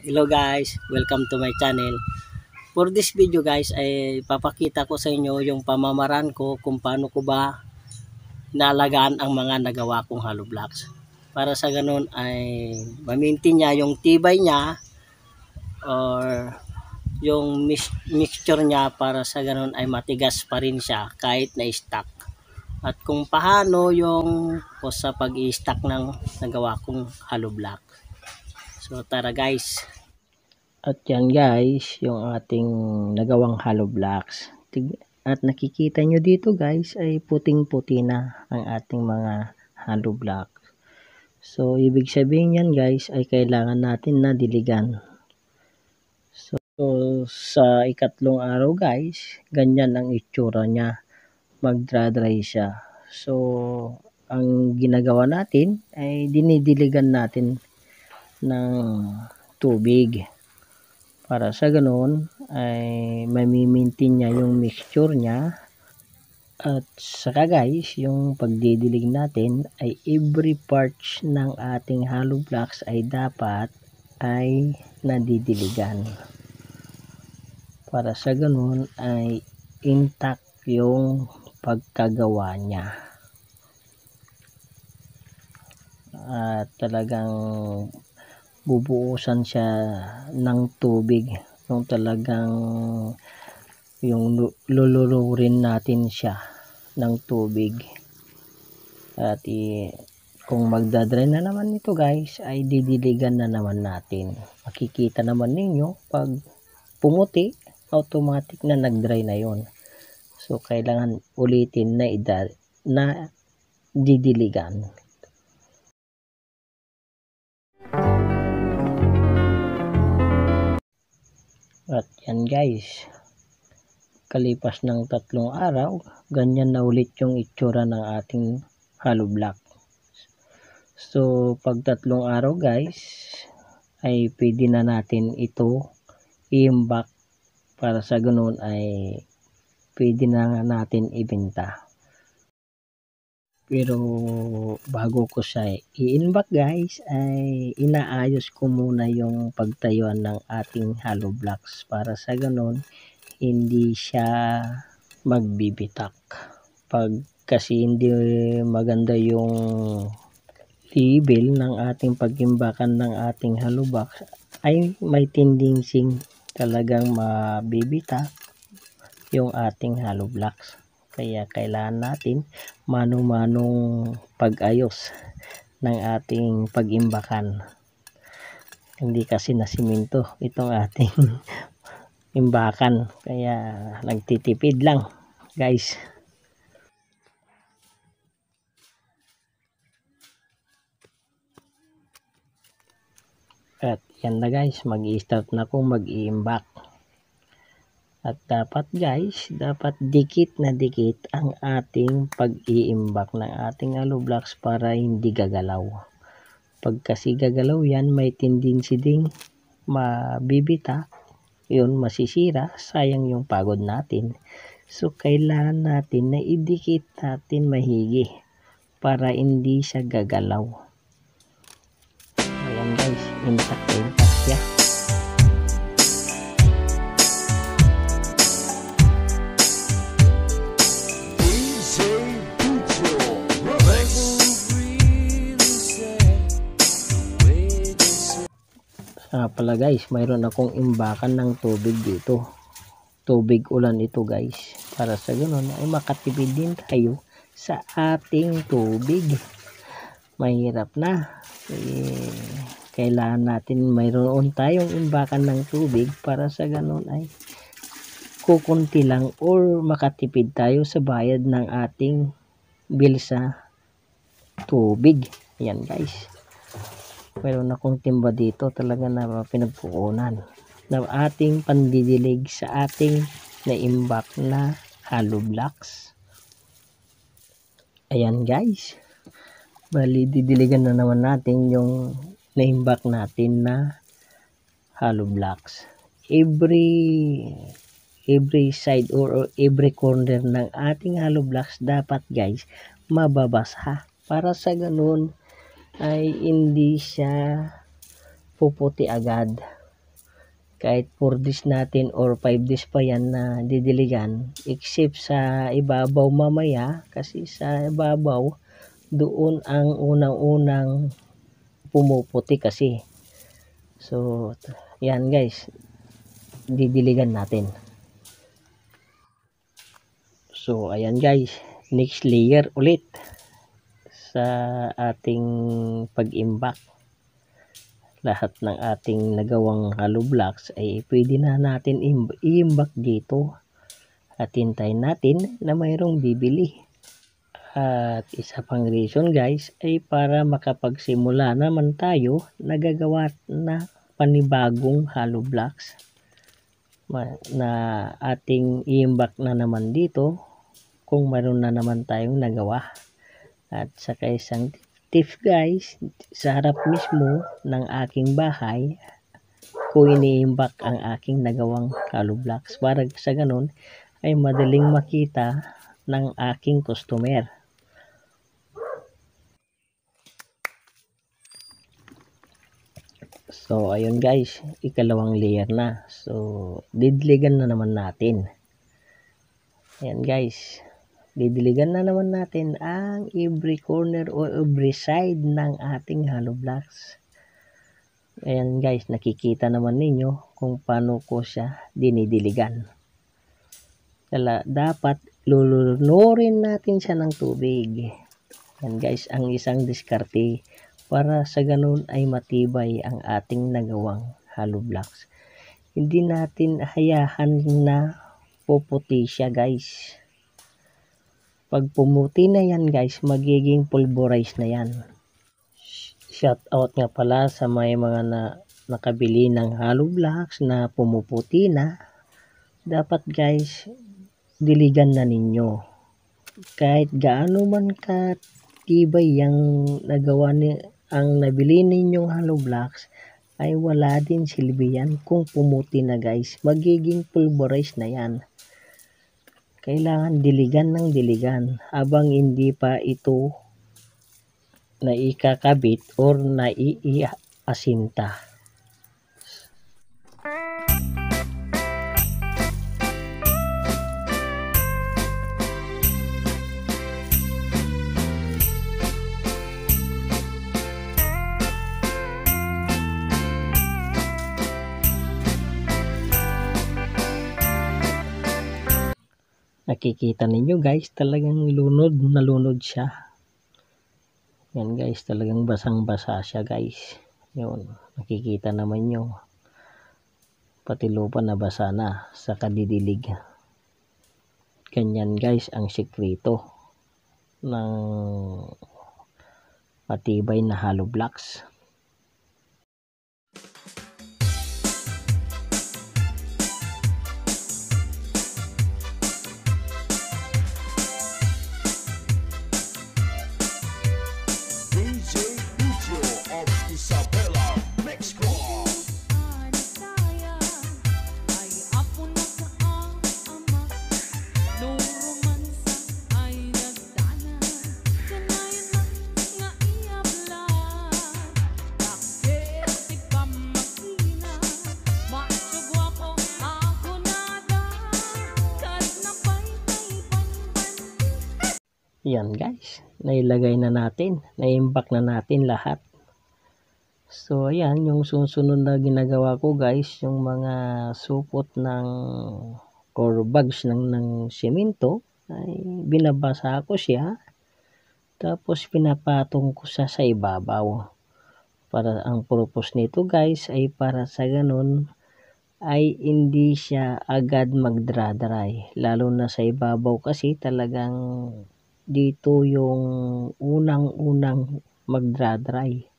Hello guys, welcome to my channel. For this video guys ay papakita ko sa inyo yung pamamaraan ko kung paano ko ba naalagaan ang mga nagawa kong hollow blocks. Para sa ganun ay ma-maintain niya yung tibay niya or yung mixture niya para sa ganun ay matigas pa rin siya kahit na stock. At kung paano yung sa pag-i-stack ng nagawa kong hollow block. So tara guys. At yan guys, yung ating nagawang hollow blocks. At nakikita nyo dito guys ay puting-puti na ang ating mga hollow blocks. So ibig sabihin yan guys ay kailangan natin na diligan. So sa ikatlong araw guys, ganyan ang itsura niya. Magdra-dry siya. So ang ginagawa natin ay dinidiligan natin ng tubig. Para sa ganoon ay mamimintin niya yung mixture niya. At saka guys, yung pagdidilig natin ay every parts ng ating hollow blocks ay dapat ay nadidiligan. Para sa ganoon ay intact yung pagkagawa niya. At talagang bubuusan siya ng tubig, yung talagang yung lulururin natin siya ng tubig. At kung magdadry na naman ito guys ay didiligan na naman natin. Makikita naman ninyo pag pumuti automatic na nagdry na yon. So kailangan ulitin na didiligan. At yan guys, kalipas ng 3 araw, ganyan na ulit yung itsura ng ating hollow block. So pag 3 araw guys, ay pwede na natin ito i-imbak para sa ganoon ay pwede na natin ibenta. Pero bago ko siya i-imbak guys ay inaayos ko muna yung pagtayuan ng ating hollow blocks para sa ganon hindi siya magbibitak. Pag kasi hindi maganda yung level ng ating pag-imbakan ng ating hollow blocks ay may tendency talagang mabibitak yung ating hollow blocks. Kaya kailangan natin mano-manong pag-ayos ng ating pag-imbakan. Hindi kasi na simento itong ating imbakan. Kaya nagtitipid lang guys. At yan na guys, mag-i-start na akong mag-i-imbak. At dapat guys, dapat dikit na dikit ang ating pag-iimbak ng ating hollow blocks para hindi gagalaw. Pag kasi gagalaw yan, may tendency ding mabibita, yun masisira, sayang yung pagod natin. So kailangan natin na idikit natin mahigi para hindi siya gagalaw. Ayan guys, intact siya. Pala guys, mayroon akong imbakan ng tubig dito. Tubig ulan ito guys. Para sa ganoon ay makatipid din tayo sa ating tubig. Mahirap na. Kailangan natin mayroon tayong imbakan ng tubig para sa ganoon ay kukunti lang or makatipid tayo sa bayad ng ating bill sa tubig. Ayan guys. Mayroon akong timba dito talaga na pinagkukunan na ating pandidilig sa ating naimbak na hollow blocks. Ayan guys, bali didiligan na naman natin yung naimbak natin na hollow blocks. Every side or every corner ng ating hollow blocks dapat guys mababasa para sa ganun ay hindi siya puputi agad. kahit 4 days natin or 5 days pa yan na didiligan, except sa ibabaw mamaya, kasi sa ibabaw doon ang unang-unang pumuputi kasi. So yan guys, didiligan natin. So ayan guys, next layer ulit sa ating pag-imbak. Lahat ng ating nagawang hollow blocks ay pwede na natin i-imbak dito at hintayin natin na mayroong bibili. At isa pang reason guys ay para makapagsimula naman tayo nagagawa na panibagong hollow blocks na ating i-imbak na naman dito kung mayroon na naman tayong nagawa. At saka isang tip guys, sa harap mismo ng aking bahay ko iniimbak ang aking nagawang hollow blocks para sa ganun ay madaling makita ng aking customer. So ayun guys, ikalawang layer na. So didiligan na naman natin. Ayan guys, didiligan na naman natin ang every corner o every side ng ating hollow blocks. Ayan guys, nakikita naman ninyo kung paano ko siya dinidiligan. Dapat lulunurin natin siya ng tubig. Ayan guys, ang isang diskarte para sa ganun ay matibay ang ating nagawang hollow blocks. Hindi natin hayahan na puputi siya guys. Pag pumuti na yan guys, magiging pulverize na yan. Shout out nga pala sa may mga nakabili ng hollow blocks na pumuputi na. Dapat guys, diligan na ninyo. Kahit gaano man katibay yung nagawa ang nabili ninyong hollow blocks, ay wala din silbi yan kung pumuti na guys. Magiging pulverize na yan. Kailangan diligan ng diligan habang hindi pa ito naikakabit or naiasinta. Nakikita ninyo guys, talagang lunod na lunod siya. Yan guys, talagang basang-basa siya guys. Yun, nakikita naman nyo. Pati lupa na basa na sa kadidilig. Ganyan guys ang sikreto ng matibay na hollow blocks. Yan guys, nailagay na natin, naimbak na natin lahat. So ayan, yung susunod na ginagawa ko guys, yung mga supot ng or bags ng semento, ay binabasa ko siya. Tapos pinapatong ko sa ibabaw. Para ang purpose nito guys ay para sa ganun ay hindi siya agad magdra-dry. Lalo na sa ibabaw kasi talagang dito yung unang-unang magdra-dry.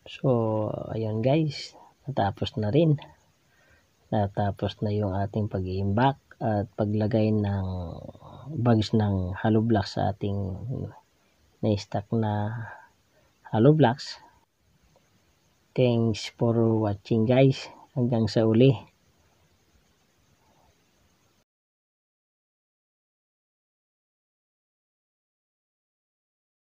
So ayan guys, natapos na rin. Natapos na yung ating pag-iimbak at paglagay ng bags ng hollow block sa ating na stock na hollow blocks. Thanks for watching guys. Hanggang sa uli.